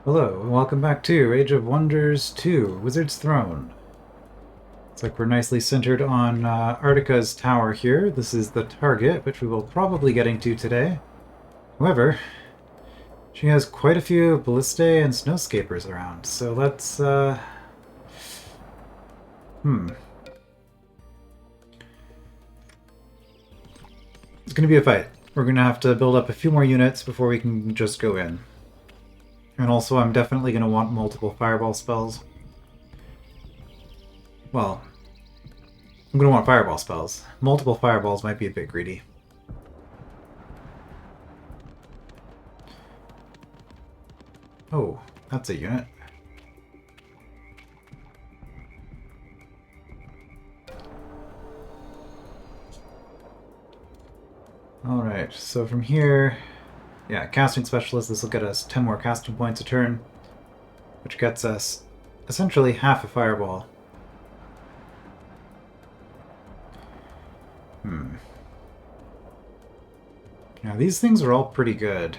Hello, and welcome back to Age of Wonders 2, Wizard's Throne. Looks like we're nicely centered on Artica's tower here. This is the target, which we will probably getting to today. However, she has quite a few ballistae and snowscapers around, so let's, It's gonna be a fight. We're gonna have to build up a few more units before we can just go in. And also, I'm definitely gonna want multiple fireball spells. Well, I'm gonna want fireball spells. Multiple fireballs might be a bit greedy. Oh, that's a unit. Alright, so from here... Yeah, casting specialist, this will get us 10 more casting points a turn, which gets us essentially half a fireball. Now these things are all pretty good.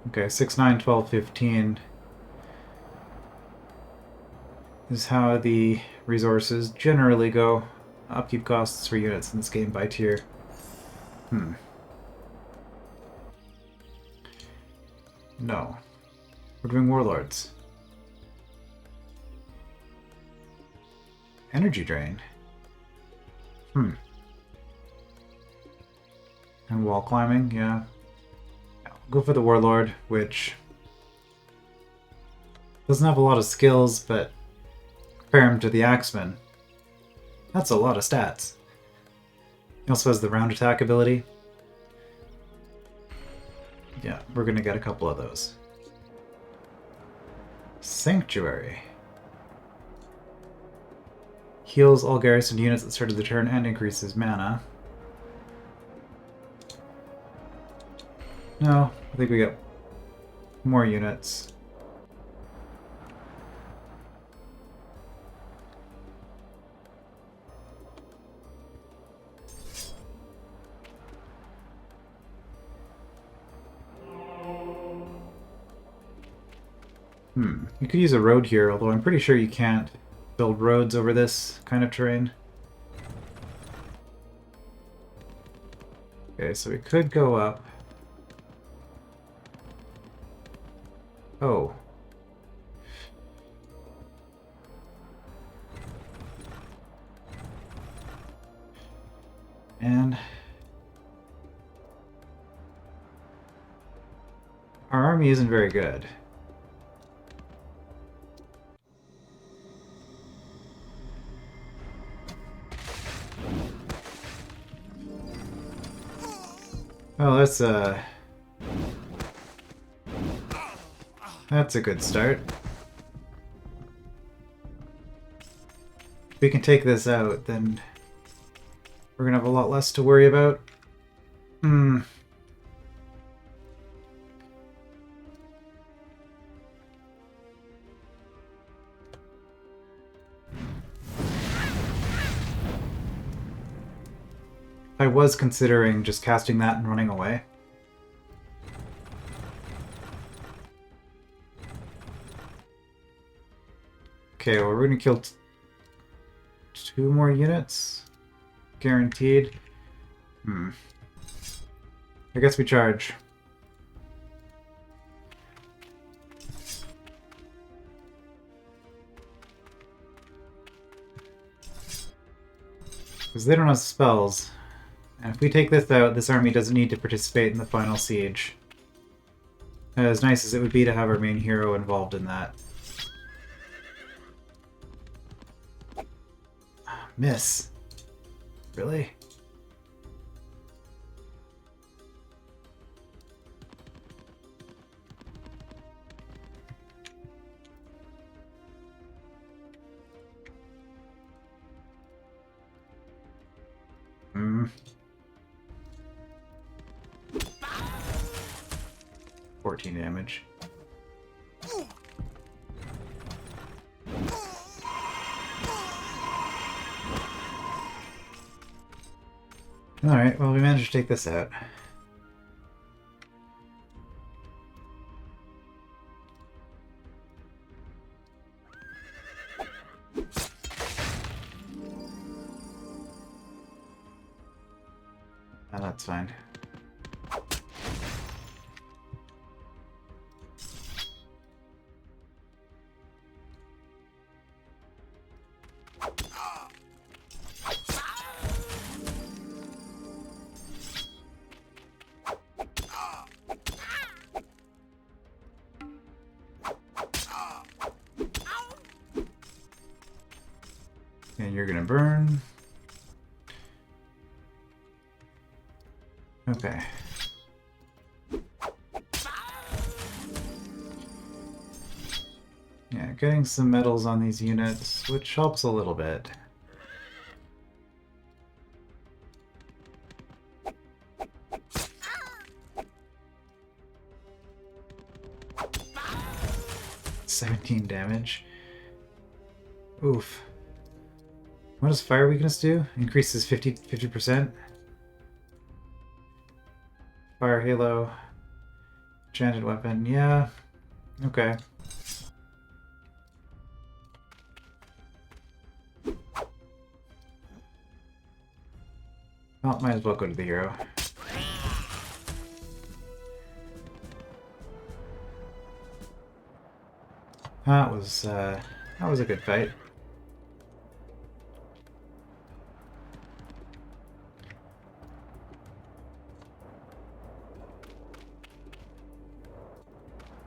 Okay, 6, 9, 12, 15 is how the resources generally go. Upkeep costs for units in this game by tier. No. We're doing warlords. Energy drain. And wall climbing, yeah. Go for the warlord, which doesn't have a lot of skills, but compare him to the axeman. That's a lot of stats. He also has the round attack ability. Yeah, we're gonna get a couple of those. Sanctuary. Heals all garrison units at the start of the turn and increases mana. No, I think we get more units. You could use a road here, although I'm pretty sure you can't build roads over this kind of terrain. Okay, so we could go up. Oh. And our army isn't very good. Oh, that's a good start. If we can take this out, then we're gonna have a lot less to worry about. I was considering just casting that and running away. Okay, well, we're gonna kill two more units. Guaranteed. I guess we charge. Because they don't have spells. And if we take this out, this army doesn't need to participate in the final siege. As nice as it would be to have our main hero involved in that. Miss. Really? Hmm. 14 damage. Alright, well, we managed to take this out. Oh, that's fine. And you're gonna burn. Okay. Yeah, getting some metals on these units, which helps a little bit. $17 damage. Oof. What does fire weakness do? Increases 50%. Fire halo. Enchanted weapon. Yeah. Okay. Well, might as well go to the hero. That was a good fight.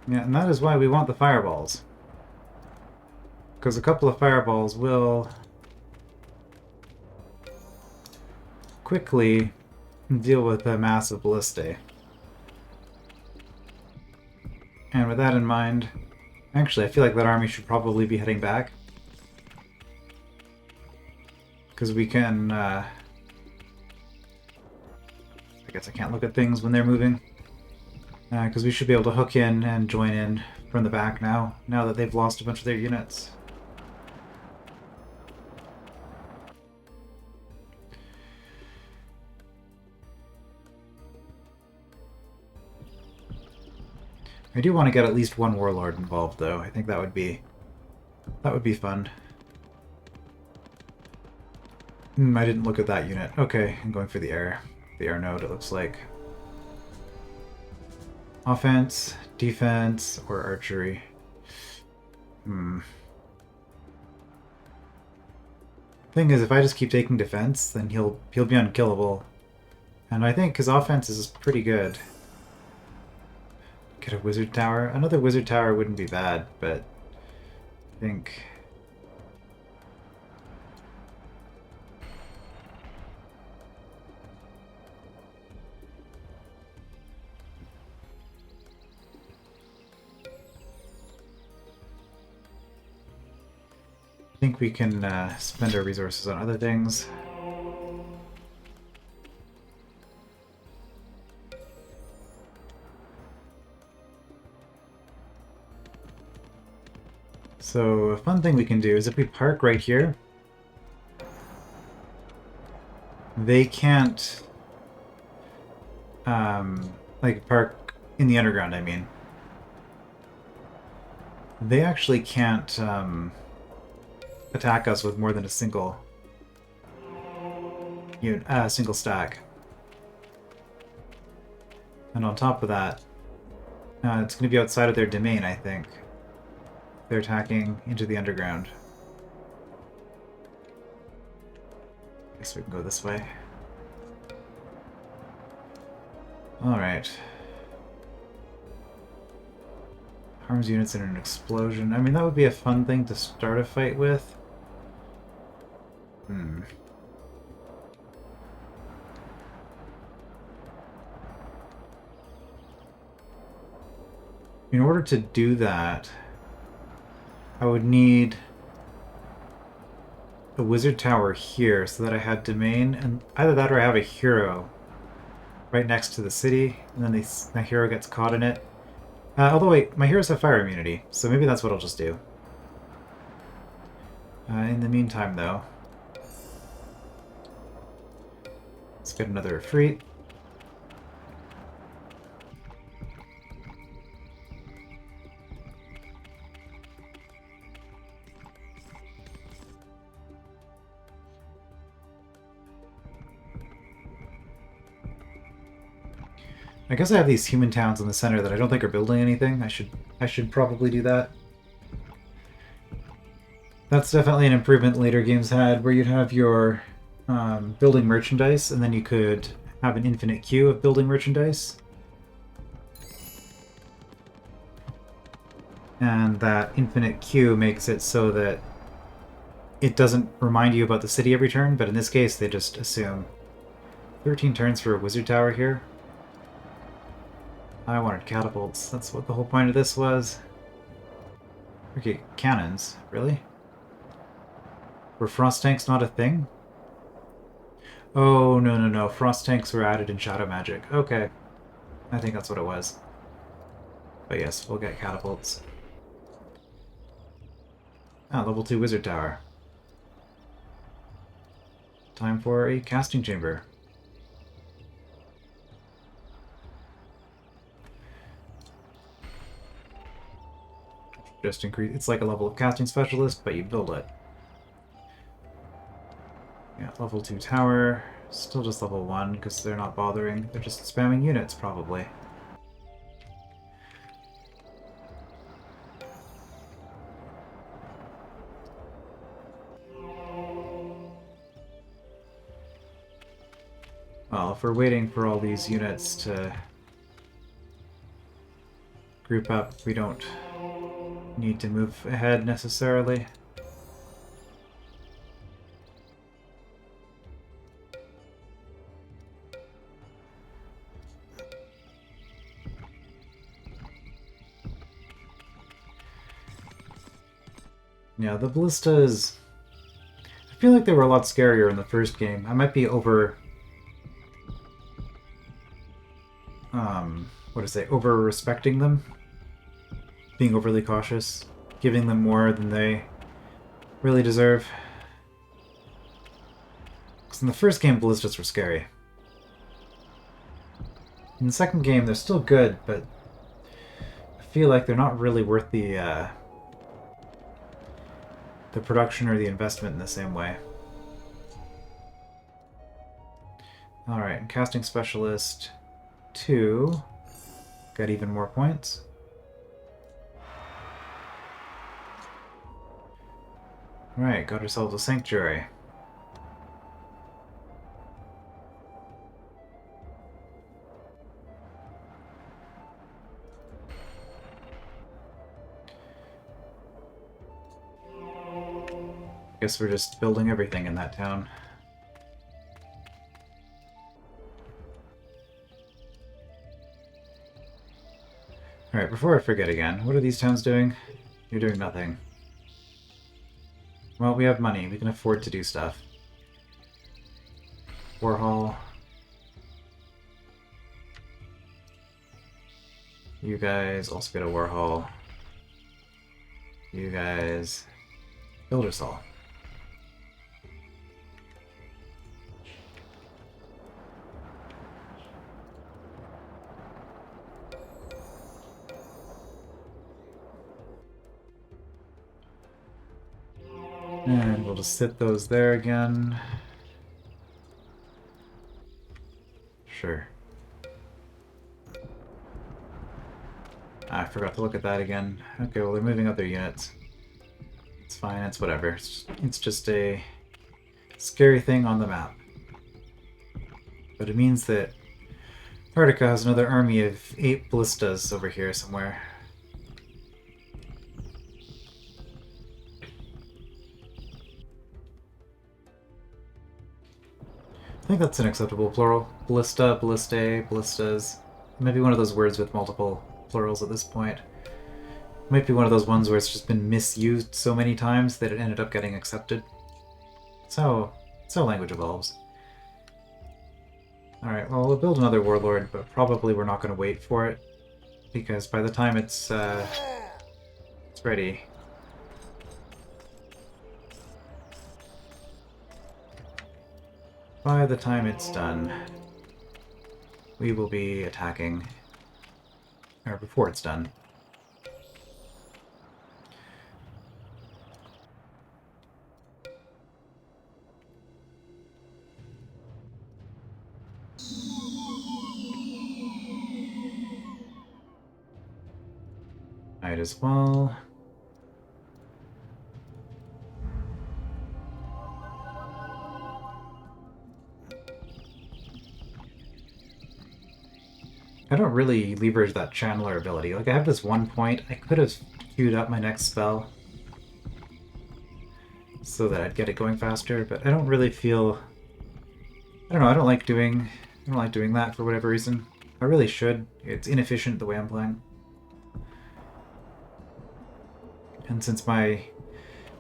Yeah, and that is why we want the fireballs. Because a couple of fireballs will quickly deal with a massive ballistae. And with that in mind, actually I feel like that army should probably be heading back. Because we can, I guess I can't look at things when they're moving. Because we should be able to hook in and join in from the back now that they've lost a bunch of their units. I do want to get at least one warlord involved, though. I think that would be fun. I didn't look at that unit. Okay, I'm going for the air node, it looks like. Offense, defense, or archery. Thing is, if I just keep taking defense, then he'll be unkillable. And I think his offense is pretty good. Get a wizard tower. Another wizard tower wouldn't be bad, but I think we can spend our resources on other things. So a fun thing we can do is if we park right here, they can't like park in the underground, I mean. They actually can't attack us with more than a single single stack. And on top of that, it's going to be outside of their domain, I think. They're attacking into the underground. Guess we can go this way. Alright. Harms units in an explosion. I mean, that would be a fun thing to start a fight with. In order to do that, I would need a wizard tower here so that I had domain, and either that or I have a hero right next to the city, and then the hero gets caught in it. Although wait, my heroes have fire immunity, so maybe that's what I'll just do. In the meantime, though, Let's get another Efreet. I guess I have these human towns in the center that I don't think are building anything. I should probably do that. That's definitely an improvement later games had, where you'd have your building merchandise, and then you could have an infinite queue of building merchandise. And that infinite queue makes it so that it doesn't remind you about the city every turn, but in this case they just assume. 13 turns for a wizard tower here. I wanted catapults. That's what the whole point of this was. Okay, cannons. Really? Were frost tanks not a thing? Oh, no, no, no. Frost tanks were added in Shadow Magic. Okay. I think that's what it was. But yes, we'll get catapults. Ah, level 2 wizard tower. Time for a casting chamber. Just increase. It's like a level of casting specialist, but you build it. Yeah, level 2 tower. Still just level 1 because they're not bothering. They're just spamming units, probably. Well, if we're waiting for all these units to group up, we don't need to move ahead necessarily. Yeah, the ballistas... I feel like they were a lot scarier in the first game. I might be over... what to say? Over-respecting them? Being overly cautious. Giving them more than they really deserve. Because in the first game, ballistas were scary. In the second game, they're still good, but I feel like they're not really worth the production or the investment in the same way. Alright, casting specialist 2 got even more points. Alright, got ourselves a sanctuary. Guess we're just building everything in that town. Alright, before I forget again, what are these towns doing? You're doing nothing. Well, we have money. We can afford to do stuff. Warhol. You guys also get a Warhol. You guys... Buildersall. And we'll just sit those there again. Sure. I forgot to look at that again. Okay, well they're moving up their units. It's fine, it's whatever. It's just a scary thing on the map. But it means that Artica has another army of 8 ballistas over here somewhere. I think that's an acceptable plural. Ballista, ballistae, ballistas. Maybe one of those words with multiple plurals at this point. Might be one of those ones where it's just been misused so many times that it ended up getting accepted. So language evolves. Alright, well we'll build another warlord, but probably we're not going to wait for it. Because by the time it's ready... by the time it's done, we will be attacking, or before it's done. Might as well. I don't really leverage that channeler ability. Like, I have this one point. I could have queued up my next spell so that I'd get it going faster, but I don't really feel... I don't know, I don't like doing that for whatever reason. I really should. It's inefficient the way I'm playing. And since my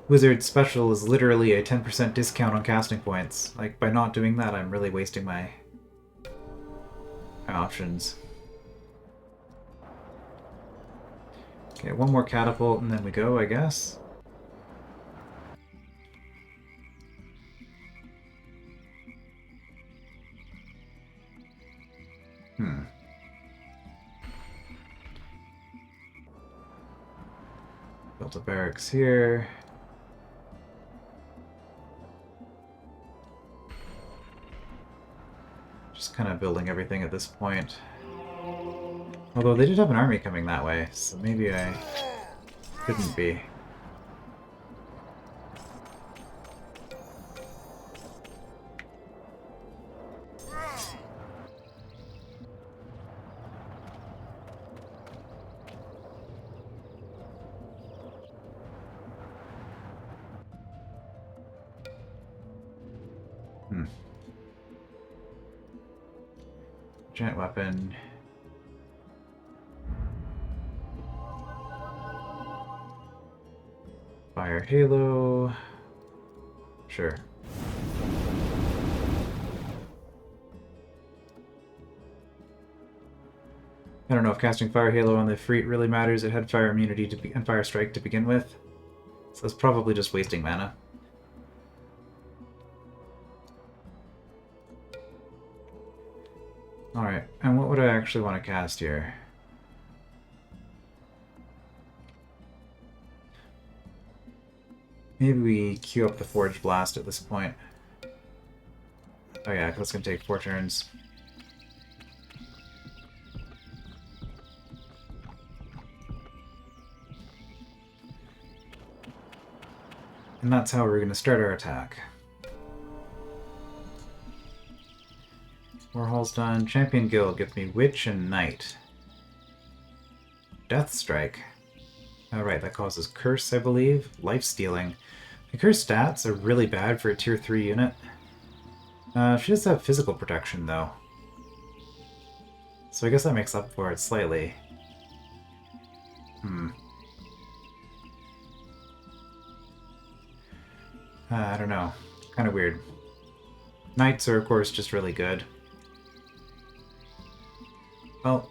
wizard special is literally a 10% discount on casting points, like, by not doing that, I'm really wasting my options. Okay, one more catapult and then we go, I guess. Built a barracks here. Just kind of building everything at this point. Although they did have an army coming that way, so maybe I couldn't be. Giant weapon. Fire halo. Sure. I don't know if casting Fire Halo on the Freet really matters. It had Fire Immunity and Fire Strike to begin with. So it's probably just wasting mana. Alright, and what would I actually want to cast here? Maybe we queue up the Forge Blast at this point. Oh yeah, that's going to take 4 turns. And that's how we're going to start our attack. Warhol's done. Champion Guild gives me Witch and Knight. Death Strike. Alright, that causes Curse, I believe. Life Stealing. The Curse stats are really bad for a Tier 3 unit. She does have physical protection, though. So I guess that makes up for it slightly. I don't know. Kind of weird. Knights are, of course, just really good. Well...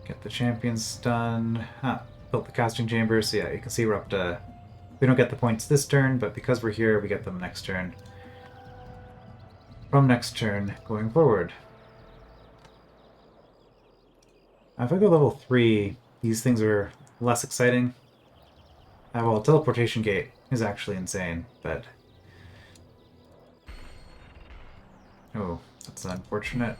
Get the champions done. Built the casting chamber, so yeah, you can see we're up to... We don't get the points this turn, but because we're here, we get them next turn. From next turn, going forward. If I go level 3, these things are less exciting. Well, Teleportation Gate is actually insane, but... Oh, that's unfortunate.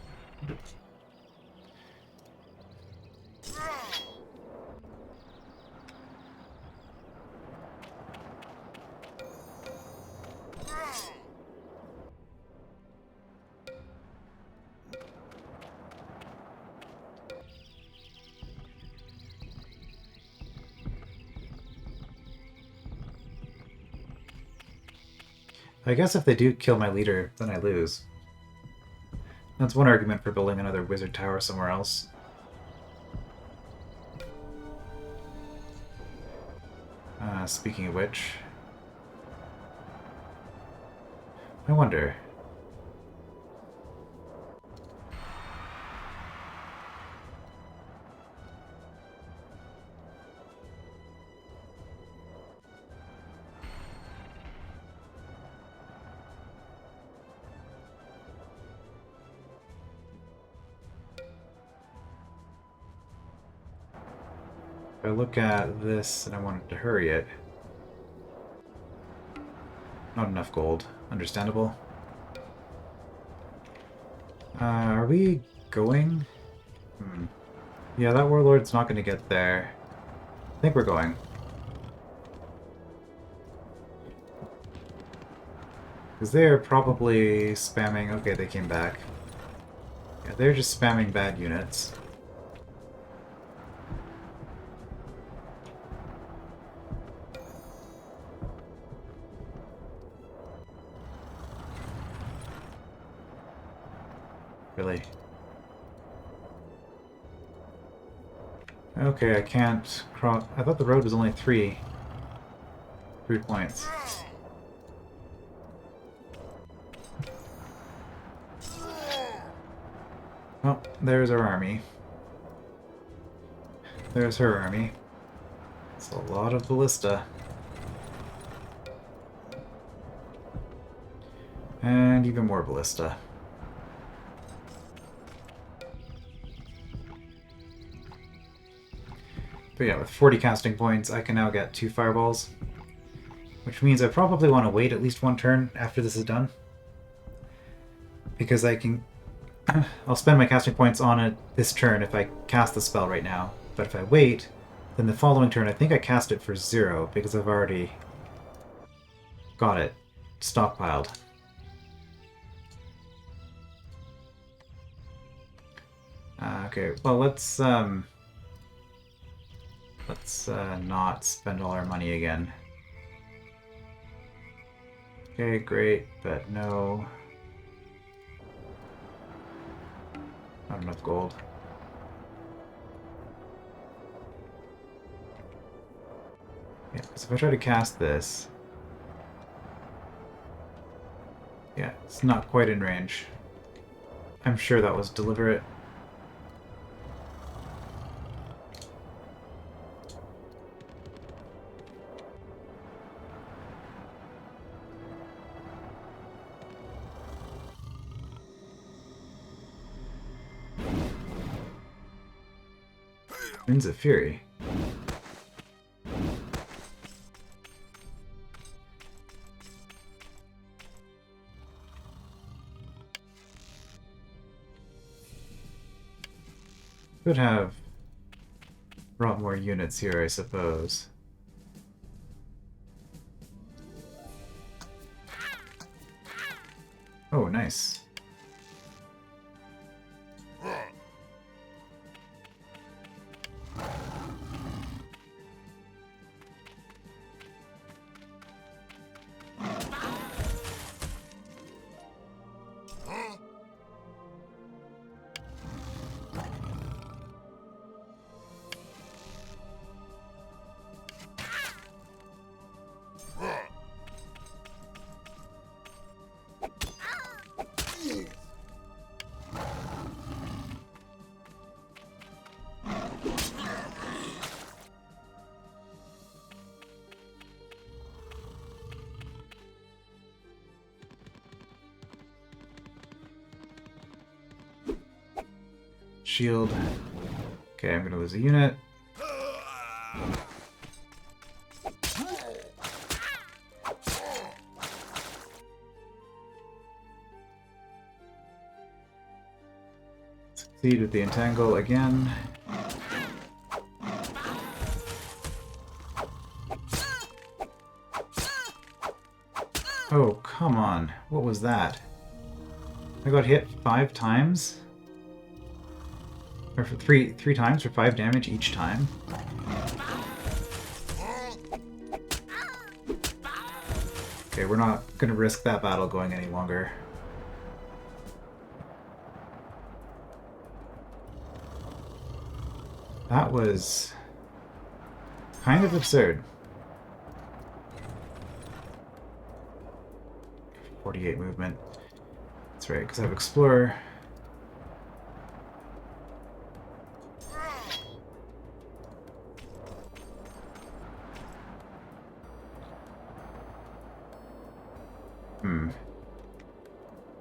I guess if they do kill my leader, then I lose. That's one argument for building another wizard tower somewhere else. Speaking of which... I wonder... If I look at this and I wanted to hurry it, not enough gold. Understandable. Are we going? Yeah, that warlord's not going to get there. I think we're going. Because they're probably spamming... Okay, they came back. Yeah, they're just spamming bad units. Really? Okay, I can't cross... I thought the road was only 3 points. Oh, there's our army. There's her army. It's a lot of ballista. And even more ballista. But yeah, with 40 casting points, I can now get 2 fireballs. Which means I probably want to wait at least 1 turn after this is done. Because I can... I'll spend my casting points on it this turn if I cast the spell right now. But if I wait, then the following turn I think I cast it for 0 because I've already got it stockpiled. Okay, well let's not spend all our money again. Okay, great, but no... Not enough gold. Yeah, so if I try to cast this... Yeah, it's not quite in range. I'm sure that was deliberate. Winds of Fury. Could have brought more units here, I suppose. Oh, nice. Shield. Okay, I'm gonna lose a unit. Succeed with the entangle again. Oh, come on. What was that? I got hit 5 times? Or for three times for 5 damage each time? Okay, we're not gonna risk that battle going any longer. That was kind of absurd. 48 movement. That's right, because I have Explorer.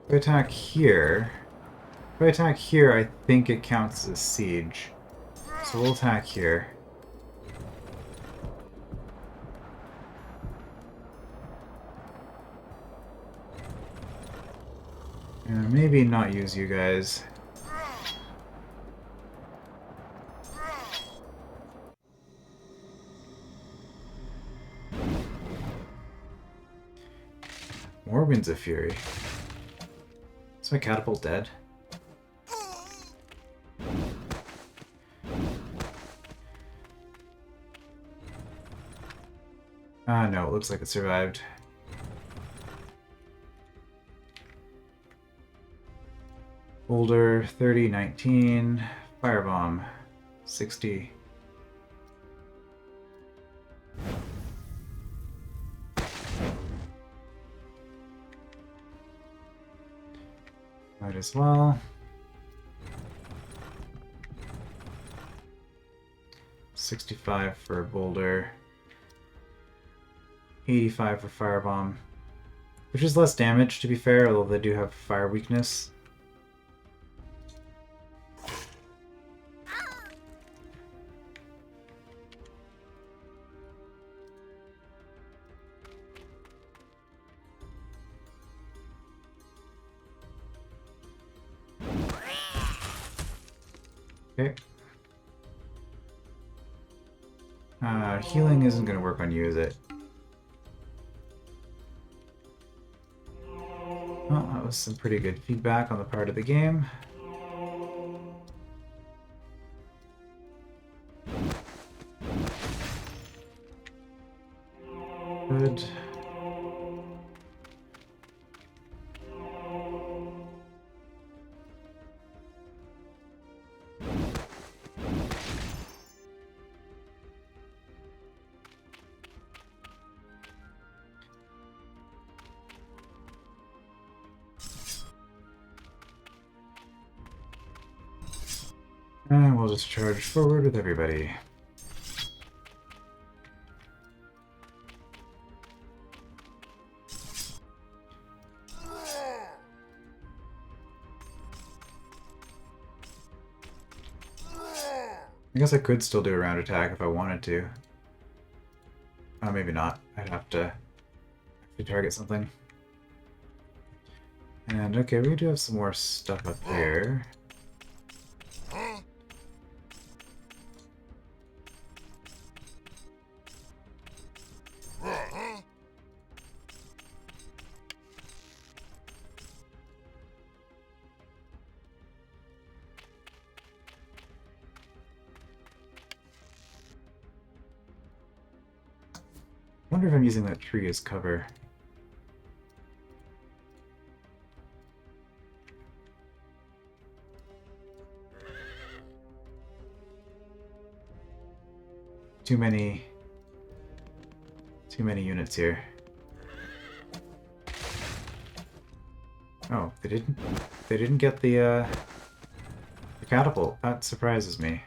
If I attack here... If I attack here, I think it counts as siege. So we'll attack here. Maybe not use you guys. More Winds of Fury. Is my catapult dead? No, it looks like it survived. Boulder, 30, 19. Firebomb, 60. Might as well. 65 for a boulder. 85 for firebomb. Which is less damage, to be fair, although they do have fire weakness. Okay. Healing isn't going to work on you, is it? Well, that was some pretty good feedback on the part of the game. Good. And we'll just charge forward with everybody. I guess I could still do a round attack if I wanted to. Oh, maybe not. I'd have to target something. And okay, we do have some more stuff up here. I wonder if I'm using that tree as cover. Too many units here. Oh, they didn't get the catapult. That surprises me.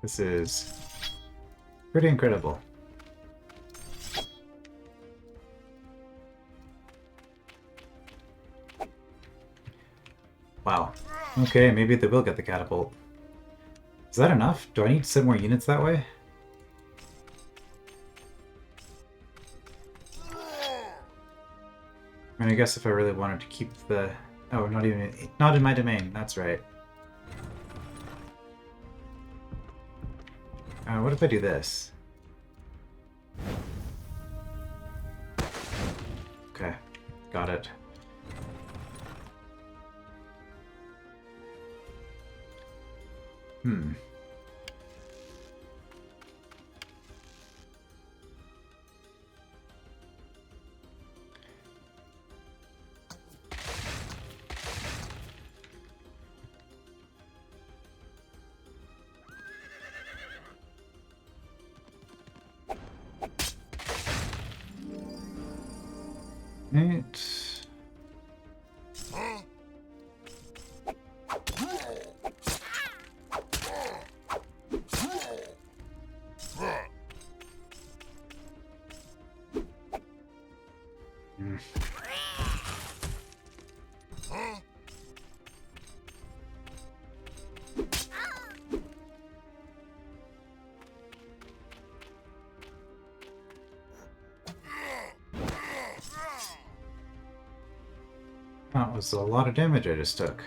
This is pretty incredible. Wow. Okay, maybe they will get the catapult. Is that enough? Do I need to send more units that way? I mean, I guess if I really wanted to keep the... Oh, not in my domain, that's right. What if I do this? Okay, got it. Right. That was a lot of damage I just took.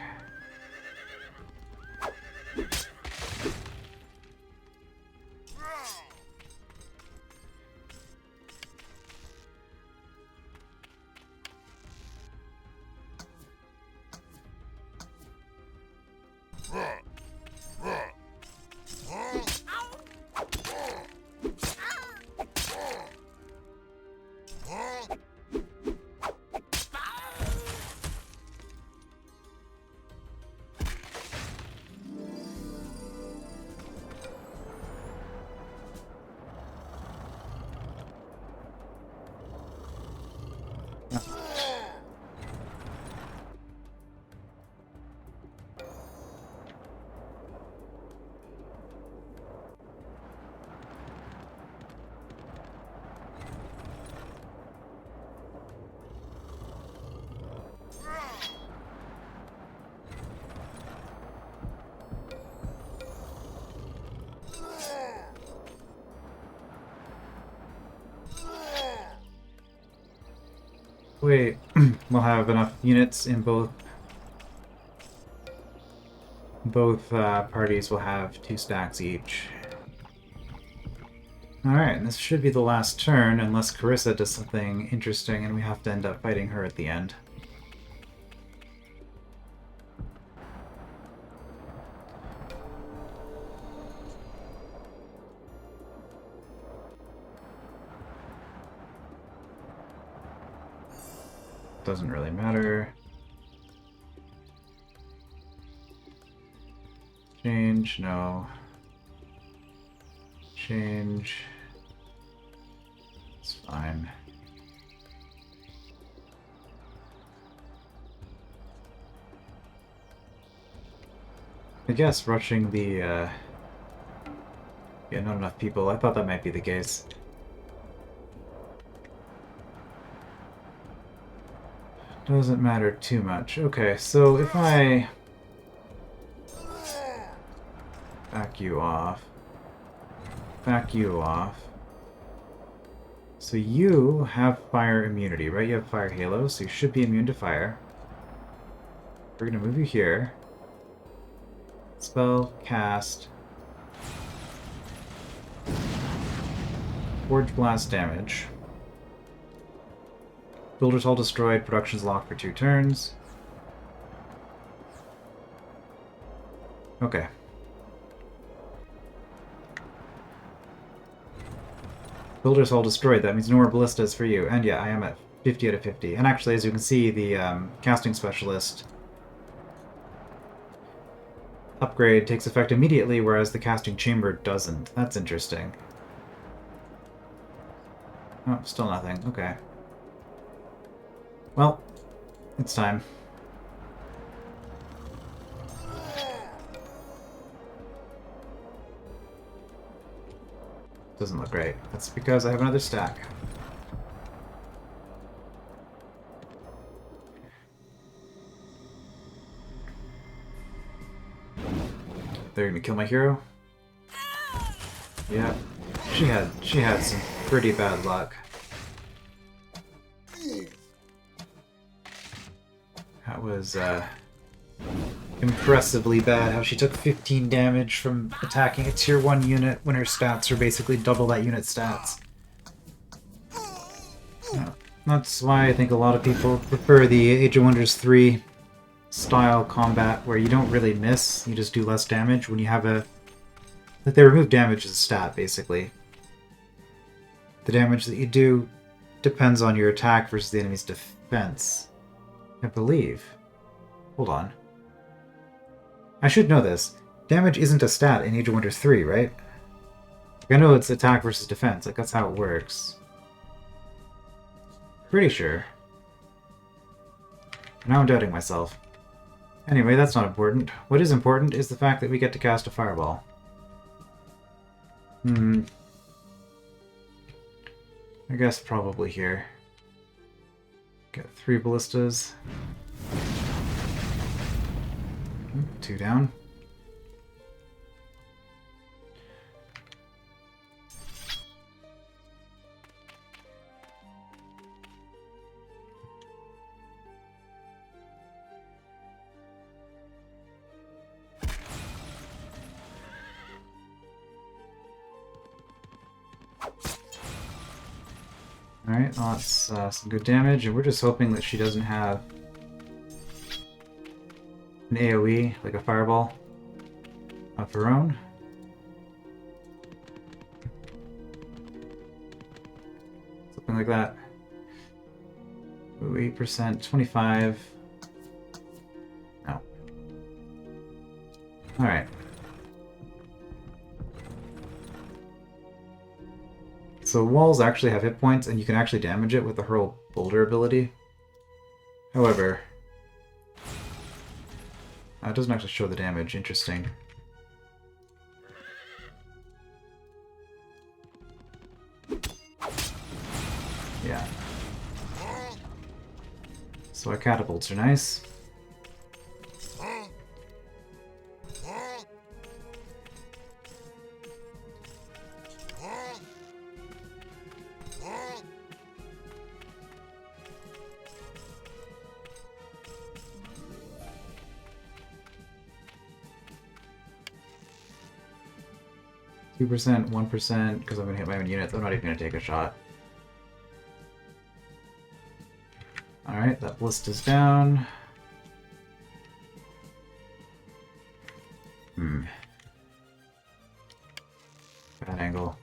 Wait, we'll have enough units in both parties will have 2 stacks each. Alright, and this should be the last turn, unless Carissa does something interesting and we have to end up fighting her at the end. Doesn't really matter. Change, no. Change. It's fine. I guess rushing the, yeah, not enough people. I thought that might be the case. Doesn't matter too much. Okay, so if I back you off, so you have fire immunity, right? You have fire halo, so you should be immune to fire. We're gonna move you here. Spell, cast, Forge Blast damage. Builder's Hall destroyed, production's locked for 2 turns. Okay. Builder's Hall destroyed, that means no more ballistas for you. And yeah, I am at 50 out of 50. And actually, as you can see, the casting specialist upgrade takes effect immediately, whereas the casting chamber doesn't. That's interesting. Oh, still nothing. Okay. Well, it's time. Doesn't look great. That's because I have another stack. They're gonna kill my hero? Yeah. She had some pretty bad luck. That was impressively bad how she took 15 damage from attacking a tier 1 unit when her stats are basically double that unit's stats. That's why I think a lot of people prefer the Age of Wonders 3 style combat where you don't really miss, you just do less damage when you have a... Like, they remove damage as a stat, basically. The damage that you do depends on your attack versus the enemy's defense. I believe. Hold on. I should know this. Damage isn't a stat in Age of Wonders 3, right? Like, I know it's attack versus defense, like that's how it works. Pretty sure. Now I'm doubting myself. Anyway, that's not important. What is important is the fact that we get to cast a fireball. I guess probably here. Get 3 ballistas. 2 down. Alright, well, that's some good damage, and we're just hoping that she doesn't have an AoE, like a fireball, of her own. Something like that. Ooh, 8%, 25. No. Alright. So walls actually have hit points, and you can actually damage it with the Hurl Boulder ability. However, it doesn't actually show the damage. Interesting. Yeah. So our catapults are nice. Two 2%, 1%, because I'm going to hit my own units. I'm not even going to take a shot. Alright, that ballista's down. Bad angle.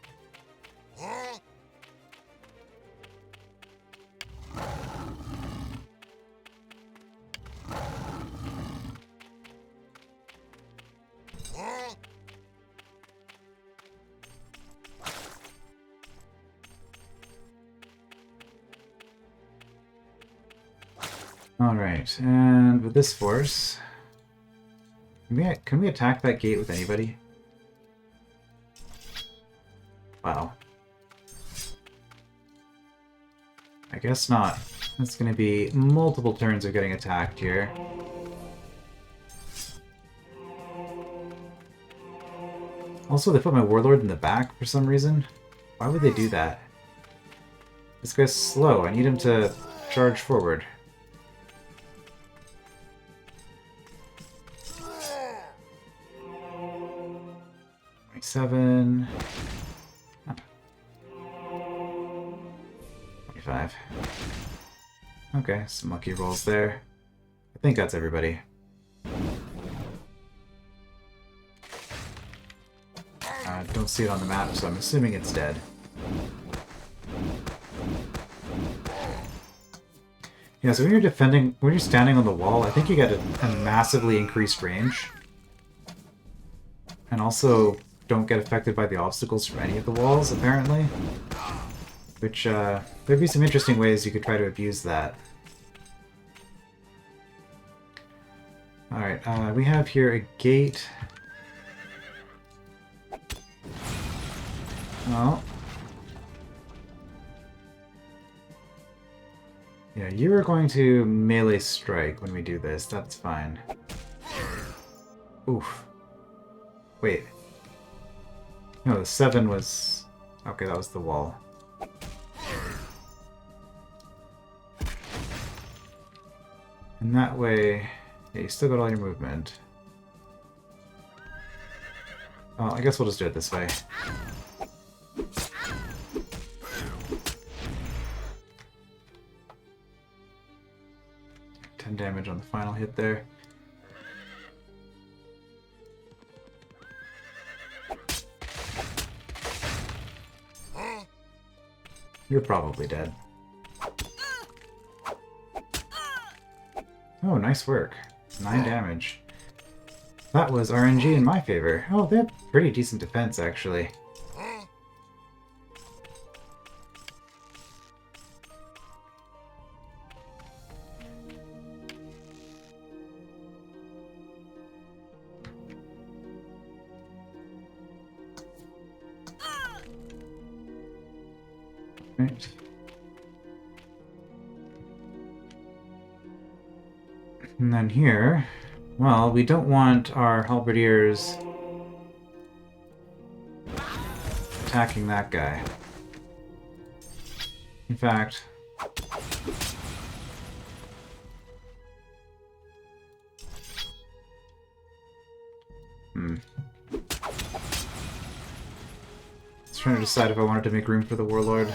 Alright, and with this force, can we attack that gate with anybody? Wow. I guess not. It's going to be multiple turns of getting attacked here. Also, they put my warlord in the back for some reason. Why would they do that? This guy's slow. I need him to charge forward. Seven. 25. Okay, some lucky rolls there. I think that's everybody. Don't see it on the map, so I'm assuming it's dead. Yeah, so when you're standing on the wall, I think you get a massively increased range. And also, don't get affected by the obstacles from any of the walls, apparently. Which, there'd be some interesting ways you could try to abuse that. Alright, we have here a gate. Oh. Yeah, you are going to melee strike when we do this. That's fine. Oof. Wait. No, the 7 was... Okay, that was the wall. And that way... Yeah, you still got all your movement. Well, I guess we'll just do it this way. 10 damage on the final hit there. You're probably dead. Oh, nice work. 9 damage. That was RNG in my favor. Oh, they have pretty decent defense, actually. Right. And then here, well, we don't want our halberdiers attacking that guy. In fact, Just trying to decide if I wanted to make room for the warlord.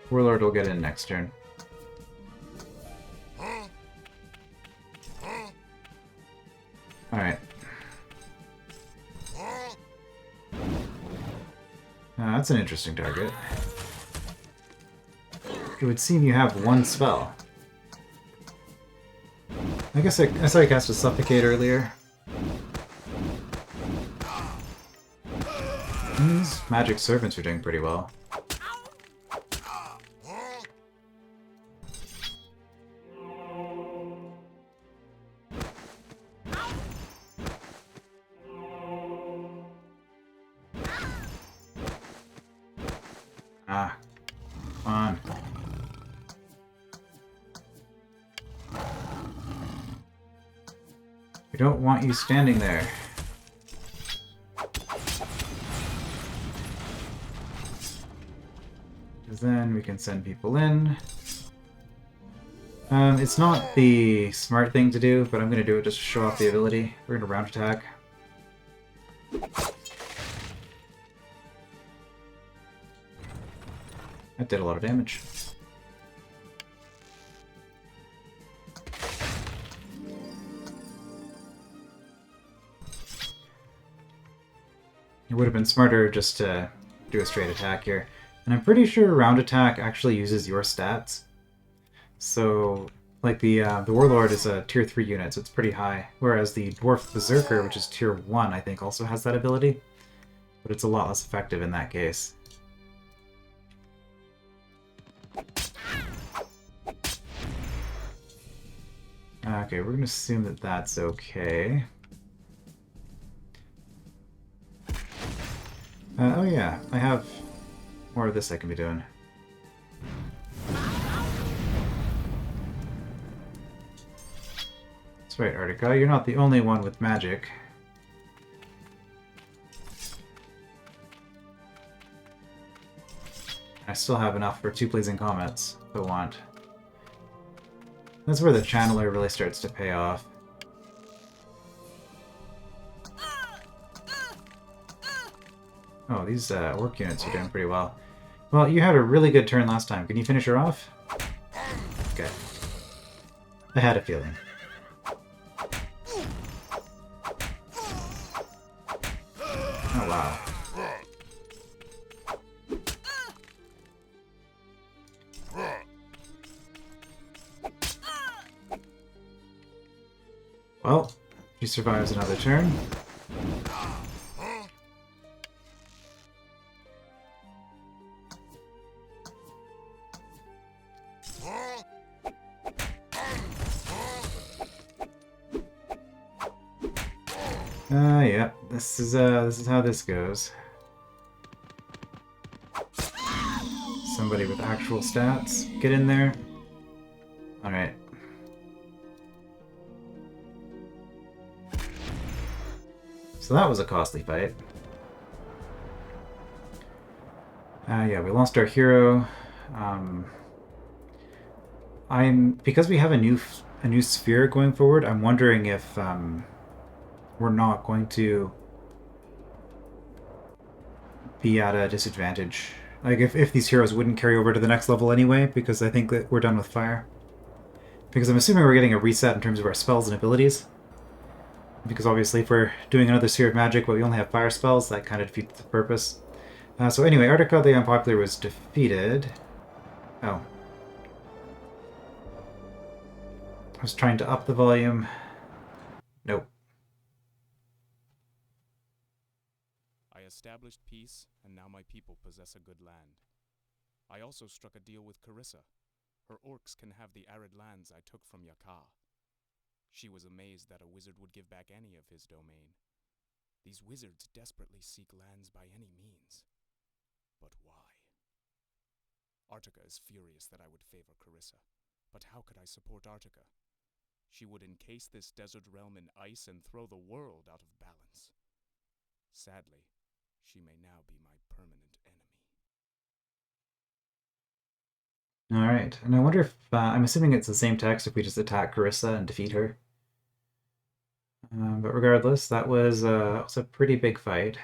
Warlord will get in next turn. Alright. That's an interesting target. It would seem you have one spell. I guess I saw you cast a Suffocate earlier. These magic servants are doing pretty well. Ah, come on. We don't want you standing there. Because then we can send people in. It's not the smart thing to do, but I'm going to do it just to show off the ability. We're going to round attack. That did a lot of damage. It would have been smarter just to do a straight attack here. And I'm pretty sure round attack actually uses your stats. So, like the Warlord is a tier 3 unit, so it's pretty high. Whereas the Dwarf Berserker, which is tier 1, I think also has that ability. But it's a lot less effective in that case. Okay, we're going to assume that that's okay. Oh yeah, I have more of this I can be doing. That's right, Artica, you're not the only one with magic. I still have enough for 2 Blazing Comets, if I want. That's where the Channeler really starts to pay off. Oh, these orc units are doing pretty well. Well, you had a really good turn last time. Can you finish her off? Okay. I had a feeling. Oh, wow. Well, she survives another turn. Yeah, this is how this goes. Somebody with actual stats, get in there. Alright. So that was a costly fight. Yeah, we lost our hero. Because we have a new sphere going forward, I'm wondering if we're not going to be at a disadvantage. Like, if these heroes wouldn't carry over to the next level anyway, because I think that we're done with fire. Because I'm assuming we're getting a reset in terms of our spells and abilities. Because obviously if we're doing another Sphere of Magic but we only have fire spells, that kind of defeats the purpose. So anyway, Artica the Unpopular was defeated. Oh. I was trying to up the volume. Nope. established peace, and now my people possess a good land. I also struck a deal with Carissa. Her orcs can have the arid lands I took from Yaka. She was amazed that a wizard would give back any of his domain. These wizards desperately seek lands by any means. But why? Artica is furious that I would favor Carissa. But how could I support Artica? She would encase this desert realm in ice and throw the world out of balance. Sadly, she may now be my permanent enemy. Alright, and I wonder if... I'm assuming it's the same text if we just attack Carissa and defeat her. But regardless, that was a pretty big fight.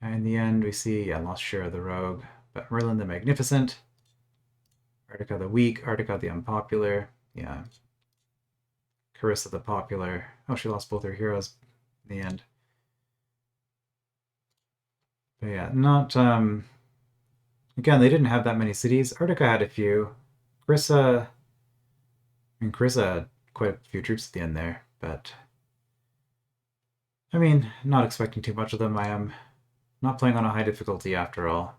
And in the end, we see, lost Shira the Rogue, but Merlin the Magnificent, Artica the Weak, Artica the Unpopular, yeah. Carissa the Popular. Oh, she lost both her heroes in the end. But yeah, not... Again, they didn't have that many cities. Artica had a few. Carissa... I mean, Carissa had quite a few troops at the end there, but... I mean, not expecting too much of them. I am not playing on a high difficulty after all.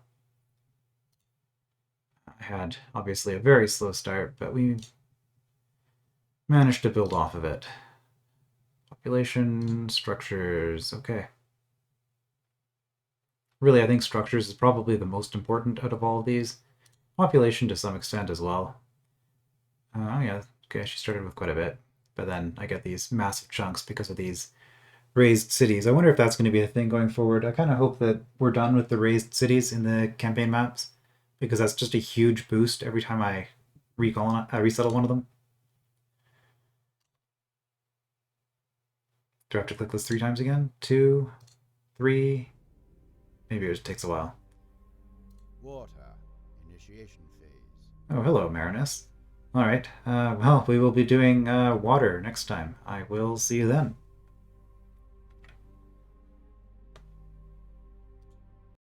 I had, obviously, a very slow start, but we managed to build off of it. Population, structures, okay. Really, I think structures is probably the most important out of all of these. Population to some extent as well. Oh yeah, okay, she started with quite a bit. But then I get these massive chunks because of these raised cities. I wonder if that's going to be a thing going forward. I kind of hope that we're done with the raised cities in the campaign maps, because that's just a huge boost every time I resettle one of them. Do I have to click this 3 times again? 2, 3... Maybe it just takes a while. Water. Initiation phase. Oh, hello, Marinus. Alright, well, we will be doing water next time. I will see you then.